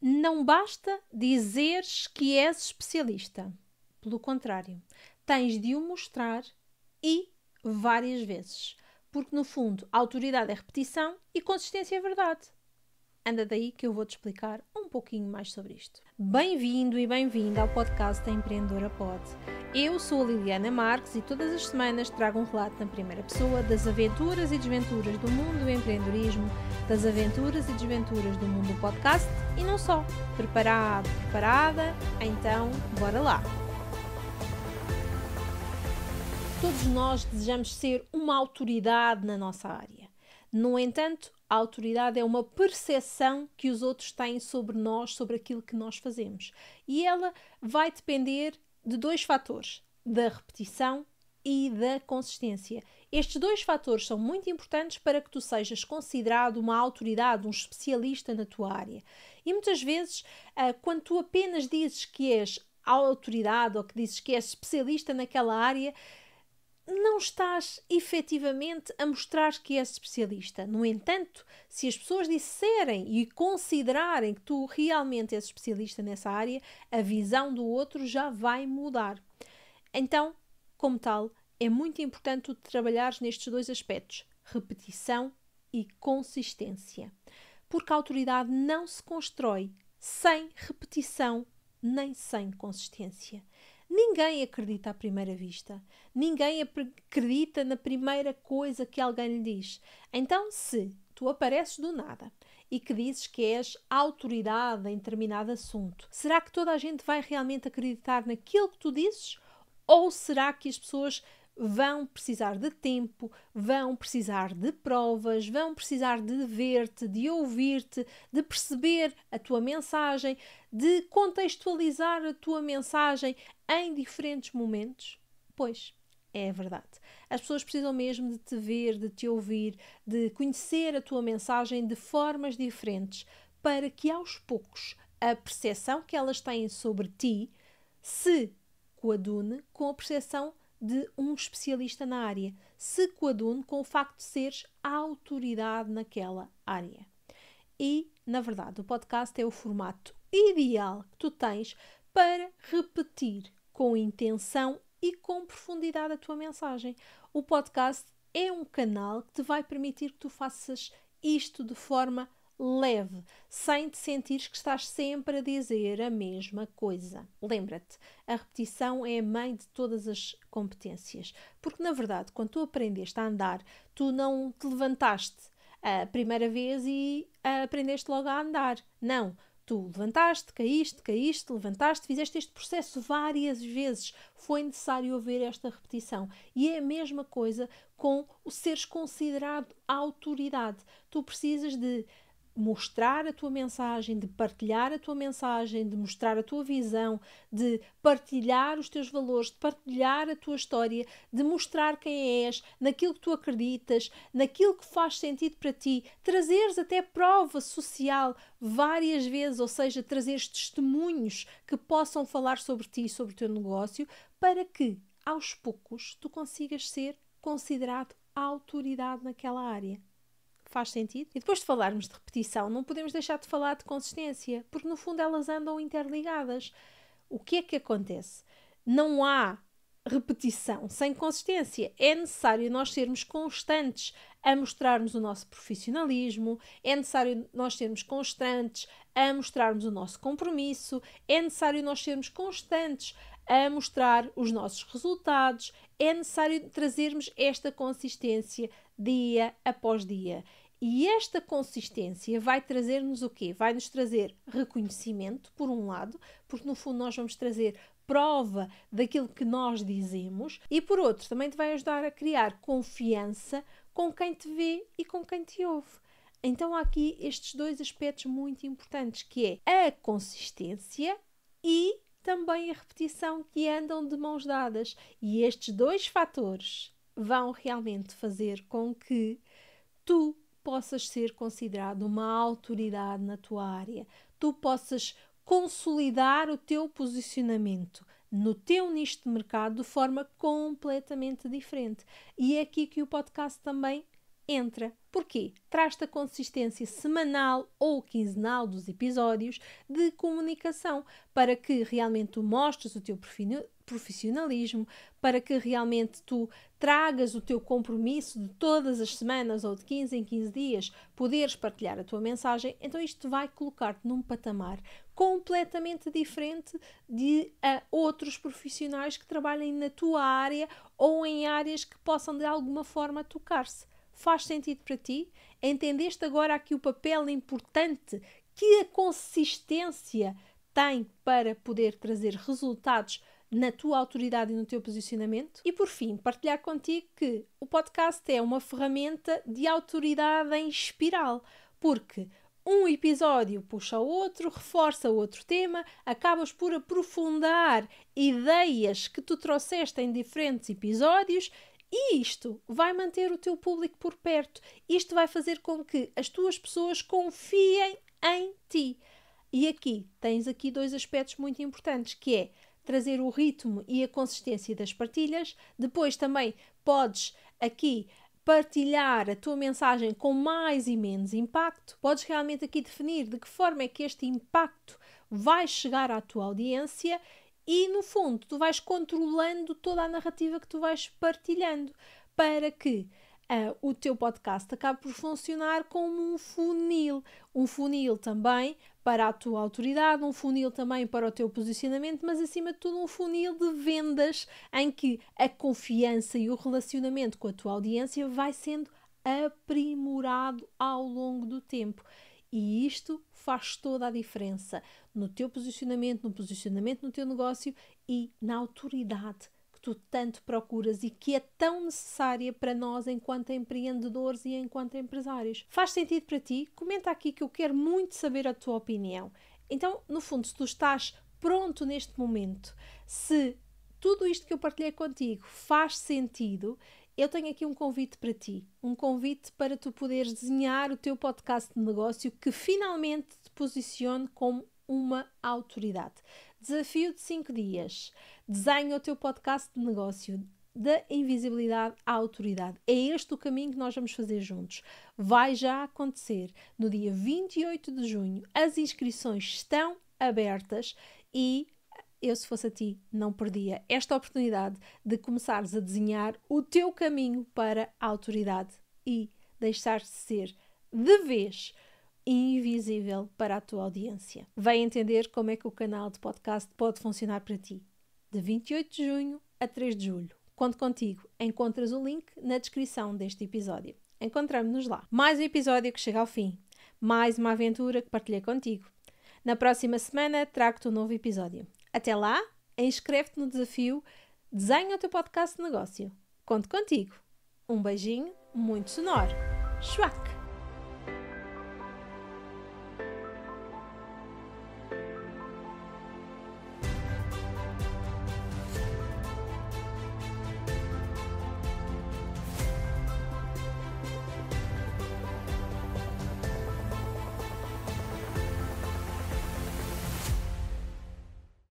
Não basta dizeres que és especialista. Pelo contrário, tens de o mostrar e várias vezes. Porque, no fundo, a autoridade é repetição e consistência é verdade. Anda daí que eu vou-te explicar um pouquinho mais sobre isto. Bem-vindo e bem-vinda ao podcast da Empreendedora Pod. Eu sou a Liliana Marques e todas as semanas trago um relato na primeira pessoa das aventuras e desventuras do mundo do empreendedorismo, das aventuras e desventuras do mundo do podcast e não só. Preparado, preparada? Então, bora lá! Todos nós desejamos ser uma autoridade na nossa área. No entanto, a autoridade é uma percepção que os outros têm sobre nós, sobre aquilo que nós fazemos. E ela vai depender de dois fatores, da repetição e da consistência. Estes dois fatores são muito importantes para que tu sejas considerado uma autoridade, um especialista na tua área. E muitas vezes, quando tu apenas dizes que és autoridade ou que dizes que és especialista naquela área, não estás efetivamente a mostrar que és especialista. No entanto, se as pessoas disserem e considerarem que tu realmente és especialista nessa área, a visão do outro já vai mudar. Então, como tal, é muito importante tu trabalhares nestes dois aspectos, repetição e consistência. Porque a autoridade não se constrói sem repetição nem sem consistência. Ninguém acredita à primeira vista. Ninguém acredita na primeira coisa que alguém lhe diz. Então, se tu apareces do nada e que dizes que és autoridade em determinado assunto, será que toda a gente vai realmente acreditar naquilo que tu dizes? Ou será que as pessoas vão precisar de tempo, vão precisar de provas, vão precisar de ver-te, de ouvir-te, de perceber a tua mensagem, de contextualizar a tua mensagem em diferentes momentos? Pois, é verdade. As pessoas precisam mesmo de te ver, de te ouvir, de conhecer a tua mensagem de formas diferentes, para que aos poucos a percepção que elas têm sobre ti se coadune com a percepção de um especialista na área, se coadune com o facto de seres a autoridade naquela área. E, na verdade, o podcast é o formato ideal que tu tens para repetir com intenção e com profundidade a tua mensagem. O podcast é um canal que te vai permitir que tu faças isto de forma leve, sem te sentires que estás sempre a dizer a mesma coisa. Lembra-te, a repetição é a mãe de todas as competências, porque na verdade, quando tu aprendeste a andar, tu não te levantaste a primeira vez e aprendeste logo a andar. Não, tu levantaste, caíste, levantaste, fizeste este processo várias vezes. Foi necessário haver esta repetição. E é a mesma coisa com o seres considerado autoridade. Tu precisas de mostrar a tua mensagem, de partilhar a tua mensagem, de mostrar a tua visão, de partilhar os teus valores, de partilhar a tua história, de mostrar quem és, naquilo que tu acreditas, naquilo que faz sentido para ti, trazeres até prova social várias vezes, ou seja, trazeres testemunhos que possam falar sobre ti e sobre o teu negócio, para que, aos poucos, tu consigas ser considerado a autoridade naquela área. Faz sentido? E depois de falarmos de repetição, não podemos deixar de falar de consistência, porque no fundo elas andam interligadas. O que é que acontece? Não há repetição sem consistência. É necessário nós sermos constantes a mostrarmos o nosso profissionalismo, é necessário nós sermos constantes a mostrarmos o nosso compromisso, é necessário nós sermos constantes a mostrar os nossos resultados, é necessário trazermos esta consistência dia após dia. E esta consistência vai trazer-nos o quê? Vai-nos trazer reconhecimento, por um lado, porque no fundo nós vamos trazer prova daquilo que nós dizemos, e por outro, também te vai ajudar a criar confiança com quem te vê e com quem te ouve. Então há aqui estes dois aspectos muito importantes, que é a consistência e também a repetição, que andam de mãos dadas. E estes dois fatores vão realmente fazer com que tu possas ser considerado uma autoridade na tua área, tu possas consolidar o teu posicionamento no teu nicho de mercado de forma completamente diferente. E é aqui que o podcast também entra. Porquê? Traz-te a consistência semanal ou quinzenal dos episódios de comunicação para que realmente tu mostres o teu profissionalismo, para que realmente tu tragas o teu compromisso de todas as semanas ou de 15 em 15 dias poderes partilhar a tua mensagem. Então isto vai colocar-te num patamar completamente diferente de outros profissionais que trabalhem na tua área ou em áreas que possam de alguma forma tocar-se. Faz sentido para ti? Entendeste agora aqui o papel importante que a consistência tem para poder trazer resultados na tua autoridade e no teu posicionamento? E por fim, partilhar contigo que o podcast é uma ferramenta de autoridade em espiral, porque um episódio puxa o outro, reforça outro tema, acabas por aprofundar ideias que tu trouxeste em diferentes episódios. E isto vai manter o teu público por perto. Isto vai fazer com que as tuas pessoas confiem em ti. E aqui, tens aqui dois aspectos muito importantes, que é trazer o ritmo e a consistência das partilhas. Depois também podes aqui partilhar a tua mensagem com mais e menos impacto. Podes realmente aqui definir de que forma é que este impacto vai chegar à tua audiência. E, no fundo, tu vais controlando toda a narrativa que tu vais partilhando para que o teu podcast acabe por funcionar como um funil. Um funil também para a tua autoridade, um funil também para o teu posicionamento, mas, acima de tudo, um funil de vendas em que a confiança e o relacionamento com a tua audiência vai sendo aprimorado ao longo do tempo. E isto faz toda a diferença no teu posicionamento no teu negócio e na autoridade que tu tanto procuras e que é tão necessária para nós enquanto empreendedores e enquanto empresários. Faz sentido para ti? Comenta aqui que eu quero muito saber a tua opinião. Então, no fundo, se tu estás pronto neste momento, se tudo isto que eu partilhei contigo faz sentido, eu tenho aqui um convite para ti, um convite para tu poderes desenhar o teu podcast de negócio que finalmente te posicione como uma autoridade. Desafio de 5 dias. Desenha o teu podcast de negócio da invisibilidade à autoridade. É este o caminho que nós vamos fazer juntos. Vai já acontecer no dia 28 de junho. As inscrições estão abertas e eu, se fosse a ti, não perdia esta oportunidade de começares a desenhar o teu caminho para a autoridade e deixar-te ser de vez invisível para a tua audiência. Vai entender como é que o canal de podcast pode funcionar para ti. De 28 de junho a 3 de julho. Conto contigo. Encontras o link na descrição deste episódio. Encontramo-nos lá. Mais um episódio que chega ao fim. Mais uma aventura que partilhei contigo. Na próxima semana trago-te um novo episódio. Até lá, inscreve-te no desafio Desenha o teu podcast de negócio. Conto contigo. Um beijinho muito sonoro. Schwack!